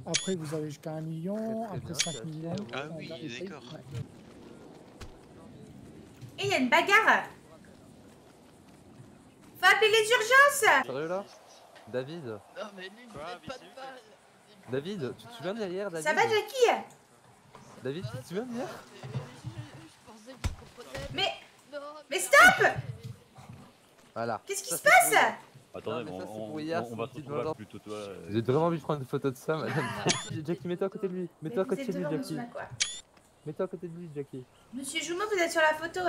Après, vous avez jusqu'à 1 million, très après bien, 5 millions. Ah oui, d'accord. Ouais. Et il y a une bagarre. Faut appeler les urgences. Sérieux là David Non mais lui, il Quoi, met pas de Missy, balle. David, tu te souviens d'hier, David? Ça va, Jackie? David, tu te souviens d'hier? Je pensais qu'il comprenait. Mais Non, stop! Voilà. Qu'est-ce qui Ça, se c'est passe? pour hier. Attendez, Non, mais ça, c'est on pour hier, va c'est se une petite retrouver vengeance. plutôt toi. J'ai vraiment envie de prendre une photo de ça, madame. Jackie, mets-toi à côté de lui. Mets-toi à Vous côté êtes de lui, devant Jackie. monsieur quoi? Mets-toi à côté de lui, Jackie. Monsieur Joumeau, vous êtes sur la photo.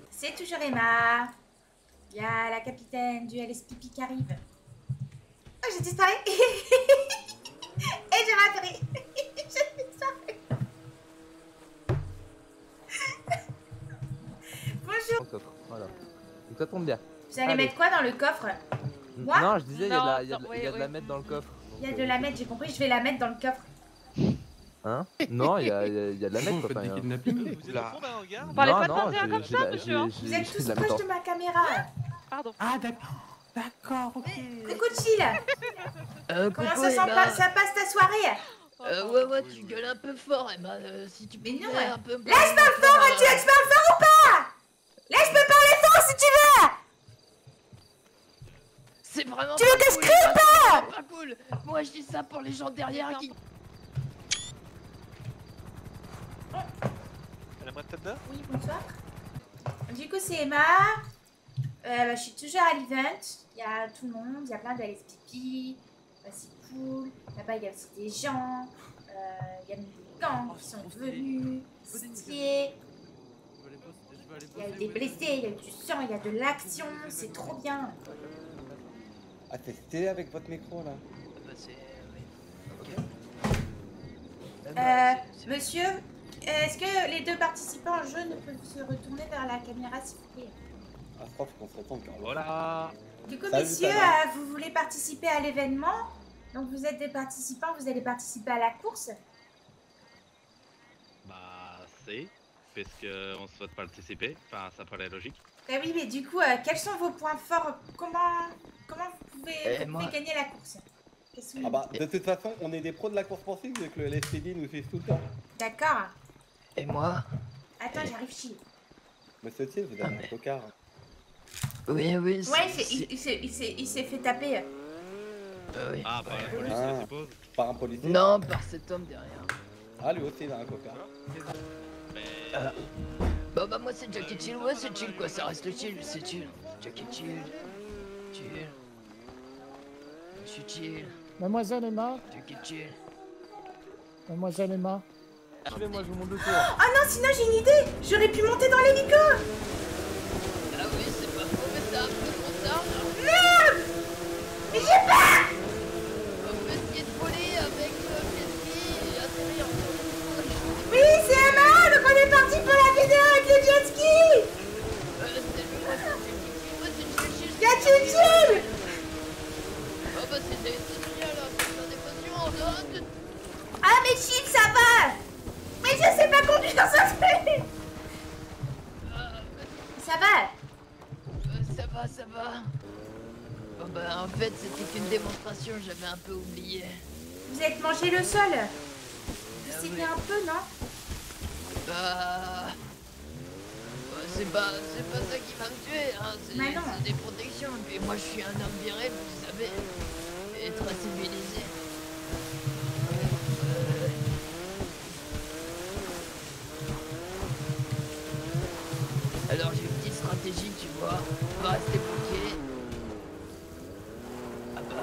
C'est toujours Emma. Il y a la capitaine du LSPP qui arrive. Oh, j'ai disparu. Et j'ai raté. J'ai disparu. Bonjour. Dans le coffre, voilà. Donc ça tombe bien. Vous allez Allez. mettre quoi dans le coffre? Moi? Non, je disais, il y a de la, Non, il y a de la mettre dans le coffre. Il y a de la mettre, j'ai compris, je vais la mettre dans le coffre. Hein? Non, il y a de la mettre, quoi. Vous êtes au fond d'un hangar? Vous parlez Non, pas de non, partir comme j'ai- ça, j'ai- monsieur, hein. j'ai- Vous êtes j'ai tous de la proches mettre de ma caméra. Pardon. Ah, d'accord, ok. Coucou Chill. Comment coucou, ça, Emma. ça passe ta soirée? Ouais, tu gueules un peu fort, Emma. Si tu Mais non, pouvais un peu. Laisse-moi le fort, tu laisse-moi le fort ou pas? Laisse-moi parler fort si tu veux. C'est vraiment. Tu veux que je crie ou pas? C'est pas cool. Moi, je dis ça pour les gens derrière qui. Elle aimerait peut-être d'heure? Oui, bonsoir. Du coup, c'est Emma. Je suis toujours à l'event. Il y a tout le monde, il y a plein de LSPP. C'est cool. Là-bas, il y a aussi des gens. Il y a même des gangs qui sont venus. Stylés. Il y a eu des blessés, il y a eu du sang, il y a de l'action. C'est trop bien. Ah, t'es stylé avec votre micro là. Bah, c'est. Monsieur, est-ce que les deux participants en jeu ne peuvent se retourner vers la caméra s'il vous plaît? Ah, je crois qu'on se retourne quand même. Voilà. Du coup, Salut, messieurs, ça va vous voulez participer à l'événement? Donc vous êtes des participants, vous allez participer à la course? Bah, c'est. Puisqu'on souhaite participer. Enfin, ça paraît logique. Ah oui, mais du coup, quels sont vos points forts? Comment vous pouvez gagner la course? Qu'est-ce que Ah bah, de toute façon, on est des pros de la course poursuite vu que le LSPD nous suit tout le temps. D'accord. Et moi? Attends, j'arrive chill. Monsieur Thiel, vous avez un tocard. Oui. Ouais, il s'est fait taper. Oui. Ah, par la police, Ah. je suppose. Par un policier. Non, par cet homme derrière. Ah, lui aussi, il a un cocard. Mais. Bah, moi, c'est Jackie Chill. Ouais, c'est chill quoi, ça reste chill, c'est chill. Jackie Chill. Chill. Je suis chill. Mademoiselle Emma, Jackie Chill. mademoiselle Emma. Suivez-moi, je vous montre le tour. Oh non, sinon j'ai une idée. J'aurais pu monter dans l'hélico. Ah oui, c'est pas faux, mais c'est un peu trop tard. Merde. Mais j'ai peur. On peut essayer de voler avec le jet-ski et atterrir en Oui, c'est Emma. Donc on est parti pour la vidéo avec le jet ski. c'est Y'a Chill. Oh bah c'est génial, c'est des potions. Ah mais Chill, ça va. Mais je sais pas conduire ça fait. Ça va. Ça va. Oh bah en fait c'était qu'une démonstration, j'avais un peu oublié. Vous êtes mangé le sol. Vous Ah saignez oui. un peu, non? Bah... C'est pas ça qui va me tuer, hein. Mais non. C'est des protections. Et puis moi je suis un homme viré, vous savez, et très civilisé. Alors j'ai une petite stratégie, tu vois. On va rester bloqué. Ah bah...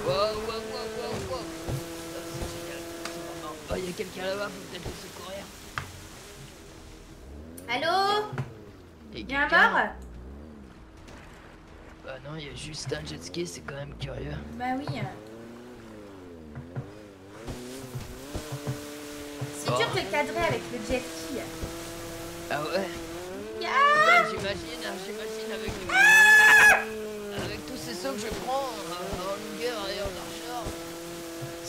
Wow. Ça, c'est génial. C'est vraiment... Oh, y a quelqu'un là-bas, faut peut-être le secourir. Allô? Et Y'a un quelqu'un- mort? Bah non, y a juste un jet ski, c'est quand même curieux. Bah oui. C'est Oh. dur de cadrer avec le jet ski. Ah ouais? Ya. Bah, j'imagine avec tous ces sauts que je prends en longueur et en largeur.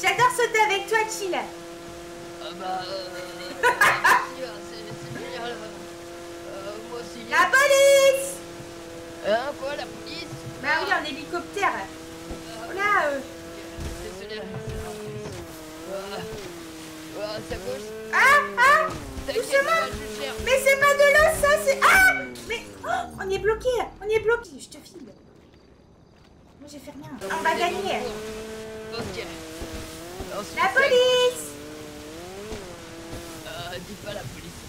J'adore sauter avec toi, Chill. Ah bah merci, c'est génial. Moi aussi. La police! police. Bah oui, en hélicoptère. Oh là, Désolé, c'est la police. C'est à gauche. Ah, T'inquiète, doucement. je gère. mais c'est pas de l'eau, ça, c'est... Ah, mais... Oh, on est bloqué, je te file. Moi, j'ai fait rien. On va gagner. Ok. Ensuite, La police. dis pas la police.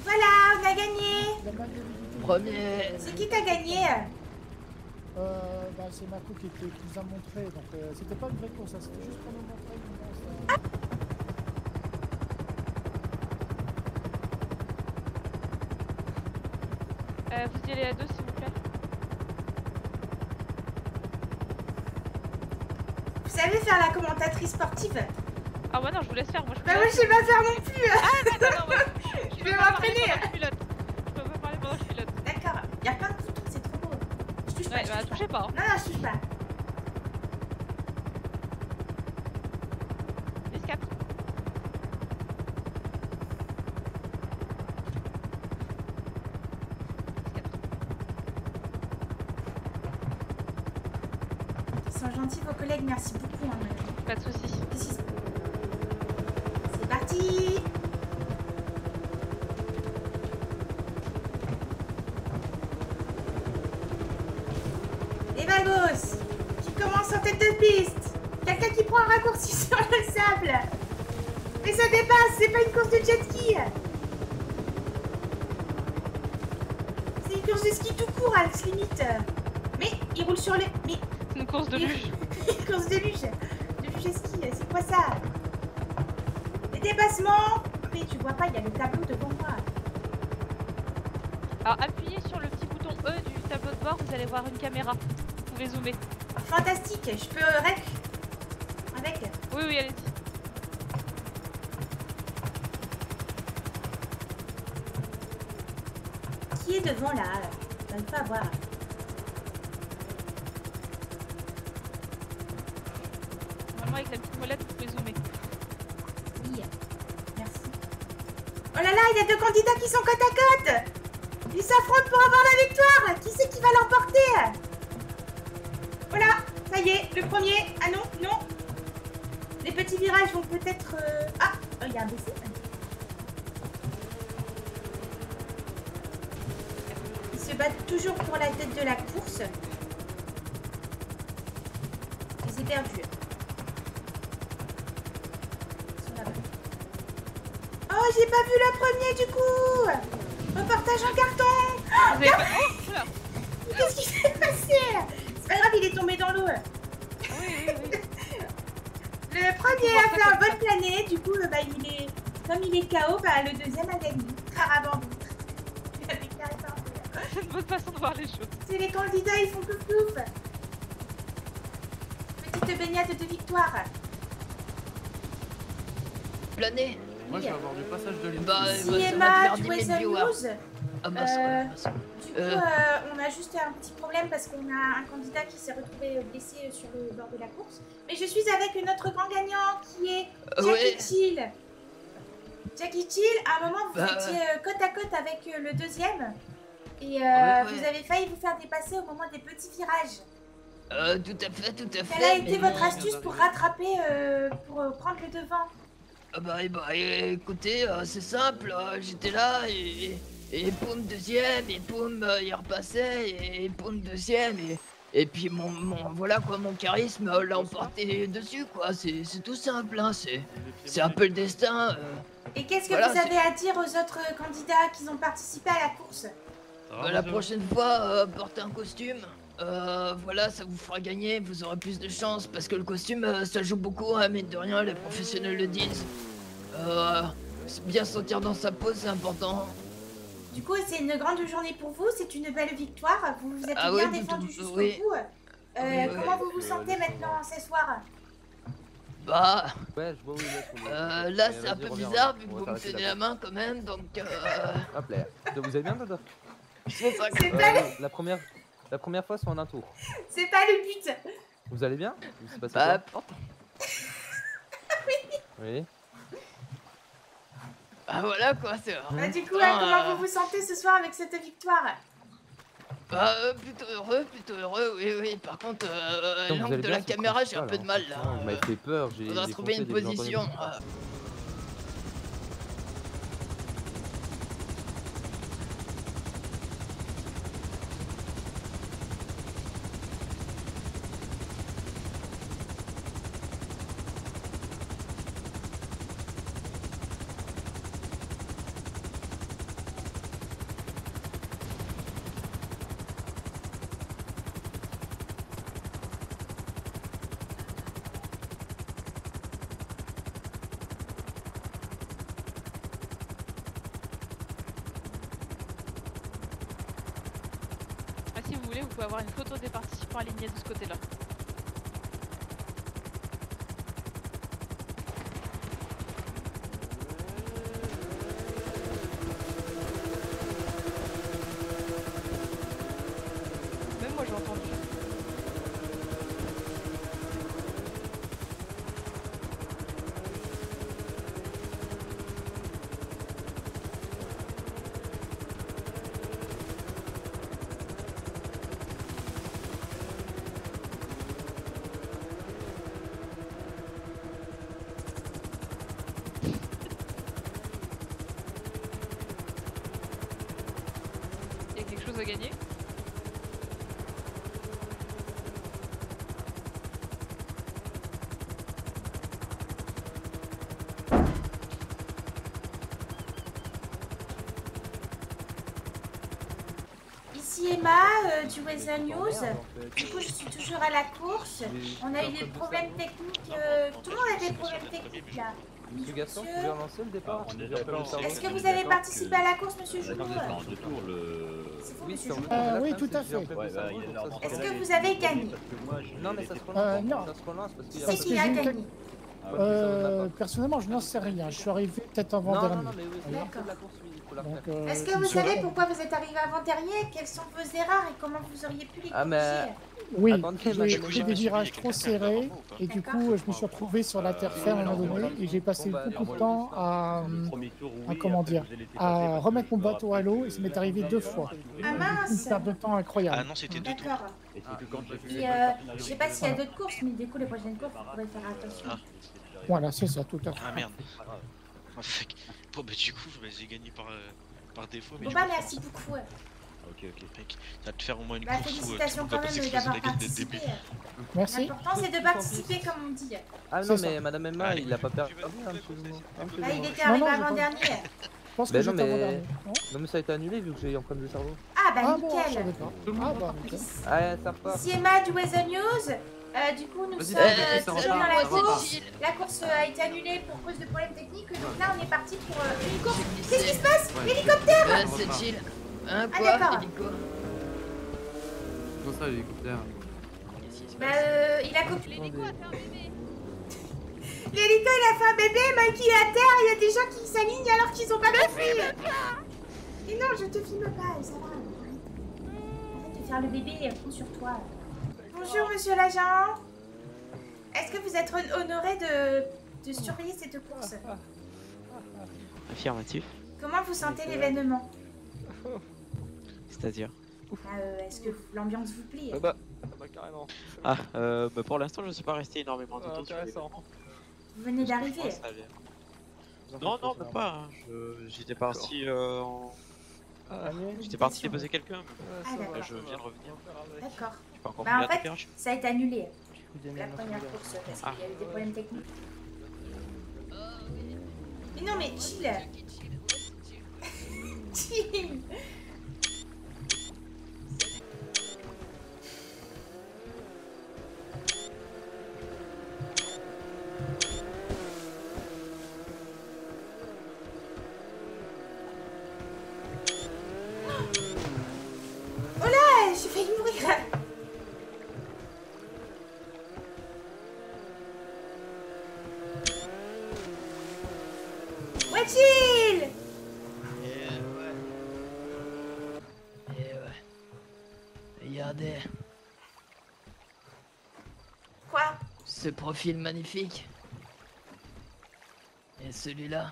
Voilà, on a gagné. La bague de visibilité. Premier. C'est qui t'a gagné? Bah, c'est Mako qui nous a montré, donc c'était pas une vraie course, hein, c'était juste pour nous montrer une course. Vous y allez à deux, s'il vous plaît. Vous savez faire la commentatrice sportive? Ah ouais, non, je vous laisse faire. Moi, je Bah moi, je sais pas faire non plus. non, ouais, Je vais m'entraîner. Je peux pas parler pendant que je pilote. D'accord, il y a plein de boutons, c'est trop beau. Je touche pas, Ouais, je bah, touche pas. touchez pas. Hein. Non, je touche pas. 10-4. Ils sont gentils, vos collègues, merci beaucoup. Hein, Pas de soucis. C'est parti. Les vagos qui commencent en tête de piste. Quelqu'un qui prend un raccourci sur le sable. Mais ça dépasse, c'est pas une course de jet ski. C'est une course de ski tout court, à la limite. Mais il roule sur le... Mais C'est une course de luge. une course de luge. De luge à ski, c'est quoi ça? Les dépassements. Mais tu vois pas, il y a le tableau devant moi. Alors, appuyez sur le petit bouton E du tableau de bord, vous allez voir une caméra. Vous pouvez zoomer. Fantastique, je peux rec avec. Oui, oui, allez-y. Qui est devant là? J'arrive pas à voir. Normalement, avec la petite molette, vous pouvez zoomer. Oui, merci. Oh là là, il y a deux candidats qui sont côte à côte. Ils s'affrontent pour avoir la victoire. Qui c'est qui va l'emporter? Voilà, ça y est, le premier. Ah non, non. Les petits virages vont peut-être... Ah, oh, il y a un BC. Ils se battent toujours pour la tête de la course. Je les ai perdus. Ils sont là-bas. Oh, j'ai pas vu le premier du coup. Reportage en carton. Vous avez pas... Oh, oula. Qu'est-ce qui s'est passé? C'est pas grave, il est tombé dans l'eau. Oui, oui, oui. Le premier a fait un vol plané, du coup, bah, comme il est KO, bah, le deuxième a gagné. Carabandou. C'est une bonne façon de voir les choses. C'est les candidats, ils font plouf plouf. Petite baignade de victoire. Plané. Moi, je vais avoir du passage de lune. Bah, Si ça va te Emma, faire tu 10 vois 000 sa viewers. news. Ah bah, ça va, ça va. Du coup, on a juste un petit problème parce qu'on a un candidat qui s'est retrouvé blessé sur le bord de la course. Mais je suis avec notre grand gagnant qui est Jackie Ouais. Chill. Jackie Chill, à un moment, vous Bah, étiez côte à côte avec le deuxième. Et Ouais. vous avez failli vous faire dépasser au moment des petits virages. Tout à fait, tout à fait. Quelle a été mais votre bon, astuce pour rattraper, pour prendre le devant? Ah bah, écoutez, c'est simple, j'étais là et poum deuxième, et poum il repassait, et poum deuxième, et puis voilà quoi, mon charisme l'a emporté dessus quoi, c'est tout simple, hein, c'est un peu le destin. Et qu'est-ce que Voilà, vous avez à dire aux autres candidats qui ont participé à la course? La prochaine fois, portez un costume. Voilà, ça vous fera gagner, vous aurez plus de chance parce que le costume ça joue beaucoup, hein, mine de rien, les professionnels le disent. Bien sentir dans sa peau, c'est important. Du coup, c'est une grande journée pour vous, c'est une belle victoire. Vous vous êtes Ah bien oui, défendu jusqu'au oui. bout. Oui, Comment oui. vous vous sentez maintenant ce soir? Bah, Ouais, je vois où il est. sur le- là Mais c'est un vas-y, peu reviens, bizarre on vu que va vous me s'arrêter tenez là. la main quand même, donc Hop là. Vous allez bien, Dodo? c'est ça que... C'est pas, La première fois, c'est en un tour. c'est pas le but. Vous allez bien? Il s'est passé Bah, quoi? Oui. bah voilà quoi, c'est... Bah, du coup, Ah, comment vous vous sentez ce soir avec cette victoire? Bah, plutôt heureux, oui, oui. Par contre, Donc, vous l'angle allez de bien, la c'est le caméra, j'ai un peu principal, de mal là. franchement, vous m'avez fait peur, j'ai Faudra trouver foncé une dès que j'ai entendu position. ça. Ah, si vous voulez, vous pouvez avoir une photo des participants alignés de ce côté-là. Même moi j'ai entendu. Il y a quelque chose à gagner? Ici Emma du Weather News. Du coup, je suis toujours à la course. On a eu des problèmes techniques. Tout le monde a des problèmes techniques là. Monsieur Gaston, vous pouvez relancer le départ? on est J'ai entendu d'accord. le Est-ce que cerveau. vous avez participé à la course, monsieur Joulot? Attendez, c'est en deux tours le. C'est vous, Oui, monsieur c'est en Joulot. Oui, tout à fait. Ouais, bah, il y a leur Est-ce que vous avez gagné? Non, mais ça se non. relance, ça se relance parce qu'il y a C'est Parce qui que a j'ai eu gagné? personnellement, je n'en sais rien. Je suis arrivé peut-être Non, avant-dernier. non, non, mais oui, c'est D'accord. un peu de la course, oui, il faut la Donc, refaire. Est-ce je que me vous suis- savez pourquoi vous êtes arrivé avant-dernier? Quelles sont vos erreurs et comment vous auriez pu les Ah, mais- corriger? Oui, Attendez, j'ai madame, pris des virages trop serrés et du D'accord. coup, je me suis retrouvé sur la terre ferme à un moment donné et j'ai passé beaucoup de temps à comment dire, à remettre mon bateau à l'eau et ça m'est arrivé 2 fois. Ah Une mince! perte de temps Ah incroyable. non, c'était deux tours. D'accord. Et je sais pas s'il y a d'autres courses, mais du coup, les prochaines courses, vous pourrez faire attention. Ah. Voilà, c'est ça, tout à fait. Ah merde. Bon, bah, du coup, j'ai gagné par défaut. Mais Bon du bah coup, merci beaucoup. Ok, mec. Ça va te faire au moins une Bah course où félicitations tu peux quand pas passer même que je fasse d'avoir la gagne dès le début. participé. Merci. L'important c'est de participer comme on dit. Ah C'est non, ça. mais madame Emma, Allez. il a pas perdu. Tu Ah veux- oui, un petit moment. Un petit Ah il moment. était Non, arrivé non, j'ai pas- avant-dernier. Je pense Ben que non, j'étais mais- avant-dernier. Non Non, mais ça a été annulé vu que j'ai eu empreinte de cerveau. Ah bah Ah bon, je nickel. savais pas. Ah bah, nickel. Ah, ça repart. Ici Emma du Weather News. Du coup nous Vas-y, sommes vas-y, ça toujours dans repart, la ça course. Gilles. La course a été annulée pour cause de problèmes techniques. Donc là on est parti pour une course. Qu'est-ce qui se passe? L'hélicoptère! C'est chill. Hein, Ah, quoi, d'accord. hélico? Comment ça, l'hélicoptère? Bah il a copié. L'hélico a fait un bébé. L'hélico il a fait un bébé, Mikey est à terre, il y a des gens qui s'alignent alors qu'ils ont pas compris. Et non, je te filme pas, ça va. Arrête de faire le bébé, prends sur toi. Bonjour monsieur l'agent. Est-ce que vous êtes honoré de surveiller cette course? Affirmatif. Comment vous sentez l'événement? C'est-à-dire Est-ce que l'ambiance vous plaît? Bah carrément. Ah, bah pour l'instant, je ne suis pas resté énormément de temps sur les Intéressant. Vous venez d'arriver. Franchement, ça a l'air- Non, non, même pas. Hein. J'étais parti en... J'étais parti déposer quelqu'un. Ah d'accord. Je viens de revenir. D'accord. J'ai pas encore Bah pris en la fait, température. ça a été annulé. La première course parce qu'il y a eu des problèmes techniques. Mais non mais chill. Chill. Oh là, j'ai failli mourir. Ouais, chill. Et ouais. Regardez, Quoi? ce profil magnifique. Et celui-là.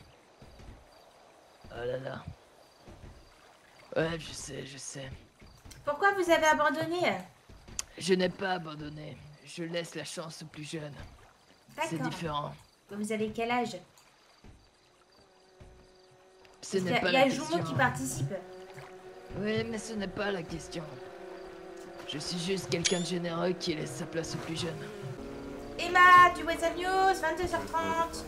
Oh là là. Ouais, je sais, je sais. Pourquoi vous avez abandonné? Je n'ai pas abandonné. Je laisse la chance aux plus jeunes. C'est D'accord. différent. Vous avez quel âge? Ce n'est pas Il y la a question. Jumeau qui participe. Oui, mais ce n'est pas la question. Je suis juste quelqu'un de généreux qui laisse sa place aux plus jeunes. Emma du Weasel News, 22h30.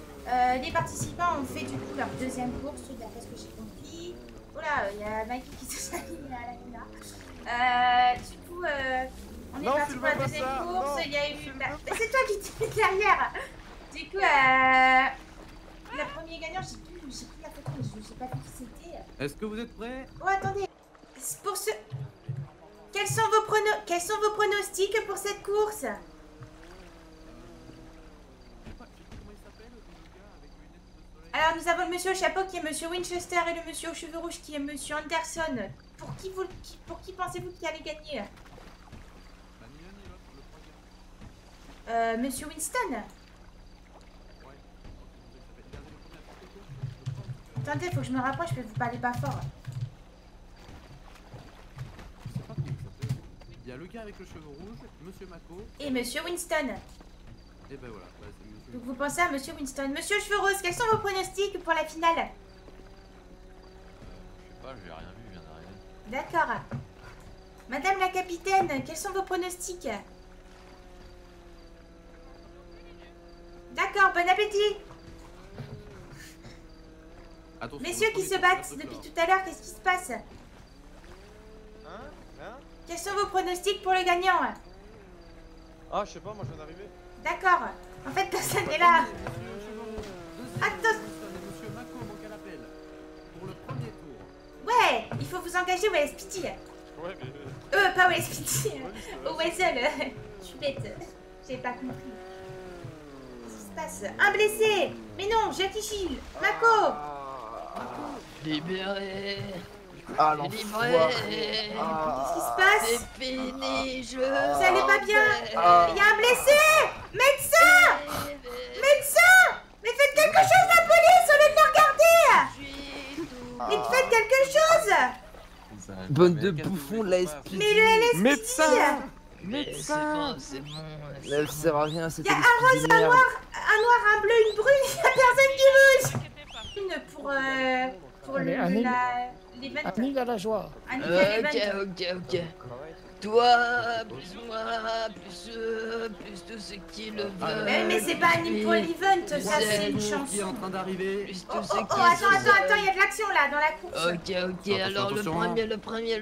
Les participants ont fait du coup leur deuxième course, d'après ce que j'ai compris. Voilà, il y a Mikey qui se salue à la là. Du coup, on est parti pour la deuxième course. Il y a eu. C'est toi qui t'es mis derrière. Du coup, la première gagnante, j'ai pris la photo, mais je sais pas qui c'était. Est-ce que vous êtes prêts? Oh, attendez. Pour ce. Quels sont vos pronostics pour cette course? Alors nous avons le monsieur au chapeau qui est monsieur Winchester et le monsieur aux cheveux rouges qui est monsieur Anderson. Pour qui pensez-vous qui allait gagner? Monsieur Winston? Attendez, faut que je me rapproche, je vais vous parler pas fort. Il y a le gars avec le cheveu rouge, monsieur Mako. Et monsieur Winston. Et ben voilà, c'est monsieur. Donc vous pensez à monsieur Winston. Monsieur cheveux roses, quels sont vos pronostics pour la finale? Je sais pas, j'ai rien vu, je viens d'arriver. D'accord. Madame la capitaine, quels sont vos pronostics? D'accord, bon appétit. Attention, Messieurs qui se battent depuis tout à l'heure, qu'est-ce qui se passe? Quels sont vos pronostics pour le gagnant? Ah, je sais pas, moi je viens d'arriver. D'accord. En fait, personne n'est là. Attends. Monsieur Mako manque à l'appel. Pour le premier tour. Ouais, il faut vous engager au LSPT. Ouais, mais. Pas au LSPT. Au Weasel. Je suis bête. J'ai pas compris. Qu'est-ce qui se passe? Un blessé. Mais non, Jackie Shield. Mako. Libéré. Ah, Délivré. Qu'est-ce qui se passe? C'est fini, je. Vous allez pas bien? Il y a un blessé. Médecin. Médecin. Mais faites quelque chose, la police, au lieu de le regarder. Mais faites quelque chose. Bonne de bouffon de la SP. Mais le LSPD. Médecin. Médecin. C'est bon. Elle sert à rien, Il c'était y a un rose, un noir, un bleu, une brune, il y a personne qui bouge. Une pour Allez, l'event. Anil à la joie. Ok. Toi, plus moi, plus tous ceux qui le veulent. Mais c'est pas Anil pour l'event, ça c'est une qui est en chanson. train d'arriver. Plus Oh, tous ceux qui attends, il y a de l'action là, dans la course. Ok, alors le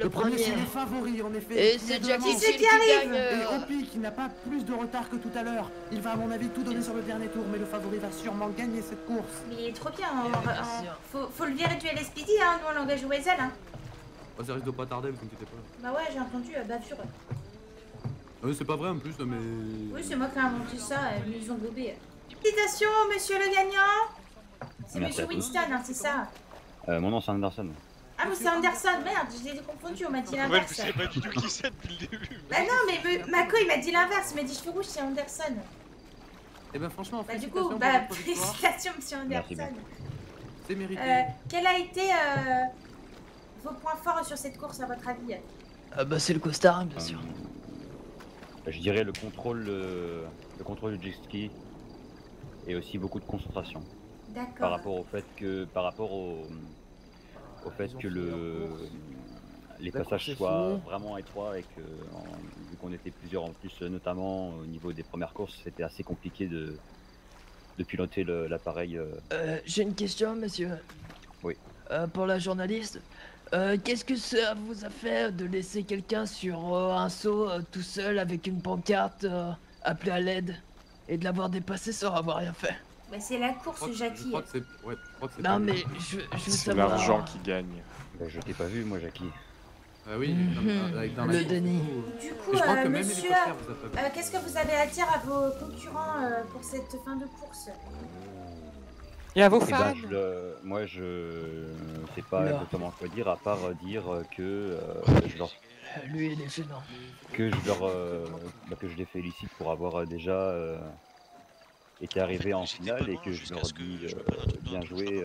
premier. c'est les favoris en effet. Et c'est Jackie Qui c'est Shield qui arrive? Et Hopi qui n'a pas plus de retard que tout à l'heure. Il va à mon avis tout donner sur le dernier tour, mais le favori va sûrement gagner cette course. Mais il est trop bien, Bien sûr. faut le virer du LSPD, hein, nous on l'engage au Weasel. Hein. Oh, ça risque de pas tarder, vous inquiétez pas. Bah ouais, j'ai entendu, bavure. C'est pas vrai en plus, mais. Oui, c'est moi qui ai inventé ça, ils nous ont gobé. Félicitations, monsieur le gagnant. C'est Merci monsieur à tous. Winston, hein, c'est ça. Mon nom c'est Anderson. Ah, mais c'est Anderson, merde, je l'ai confondu, on m'a dit Ouais, l'inverse. je sais pas du tout qui c'est depuis le début. Bah non, mais Mako il m'a dit l'inverse, il m'a dit cheveux rouges, c'est Anderson. Eh ben franchement, Bah du félicitations coup, pour votre victoire. félicitations monsieur Merci Anderson. C'est mérité. Quel a été vos points forts sur cette course à votre avis? Ah bah c'est le costard, bien sûr. Je dirais le contrôle du jet ski et aussi beaucoup de concentration. D'accord. Par rapport au fait que les passages soient vraiment étroits et que vu qu'on était plusieurs en plus, notamment au niveau des premières courses, c'était assez compliqué de piloter l'appareil. J'ai une question, monsieur. Oui. Pour la journaliste, qu'est-ce que ça vous a fait de laisser quelqu'un sur un seau tout seul avec une pancarte appelée à l'aide et de l'avoir dépassé sans avoir rien fait? Bah c'est la course, Jackie. Je crois que c'est. Non mais je veux C'est savoir. l'argent qui gagne. Je t'ai pas vu moi, Jackie. Ah oui, dans Le déni. Du coup, Et je crois que même monsieur, l'hélicoptère vous a pas vu. qu'est-ce que vous avez à dire à vos concurrents pour cette fin de course? Et à vos Eh ben, fans. moi je sais pas Oula. exactement quoi dire à part dire que je leur Lui il est gênant. que je les félicite pour avoir déjà été arrivé en finale et que je leur dis bien joué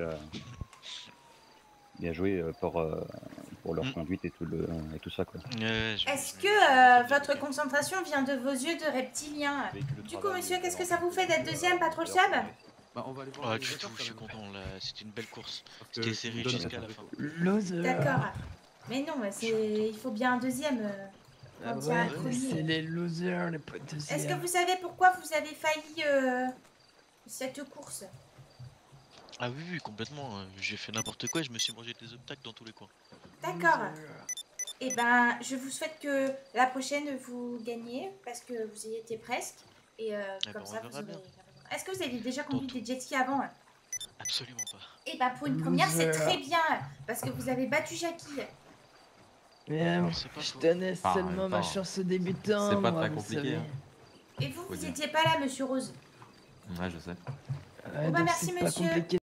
pour leur conduite et tout ça quoi. Est-ce que votre concentration vient de vos yeux de reptilien? Du coup, monsieur, qu'est-ce que ça vous fait d'être deuxième, pas trop le chab? Ah, du tout, je suis content là, c'était une belle course. C'était serré jusqu'à la fin. D'accord. Mais non, il faut bien un deuxième. C'est les losers, les pas deuxièmes. Est-ce que vous savez pourquoi vous avez failli cette course? Ah oui, complètement. J'ai fait n'importe quoi et je me suis mangé des obstacles dans tous les coins. D'accord. Eh ben, je vous souhaite que la prochaine vous gagnez parce que vous y étiez presque. Et comme ça, vous aurez... Est-ce que vous avez déjà conduit des jet skis avant? Absolument pas. Eh ben, pour une première, c'est très bien parce que vous avez battu Jackie. Je tenais seulement ma chance au débutant. C'est pas très compliqué. Et vous, vous étiez pas là, monsieur Rose. Ouais, je sais. Bon bah merci, monsieur.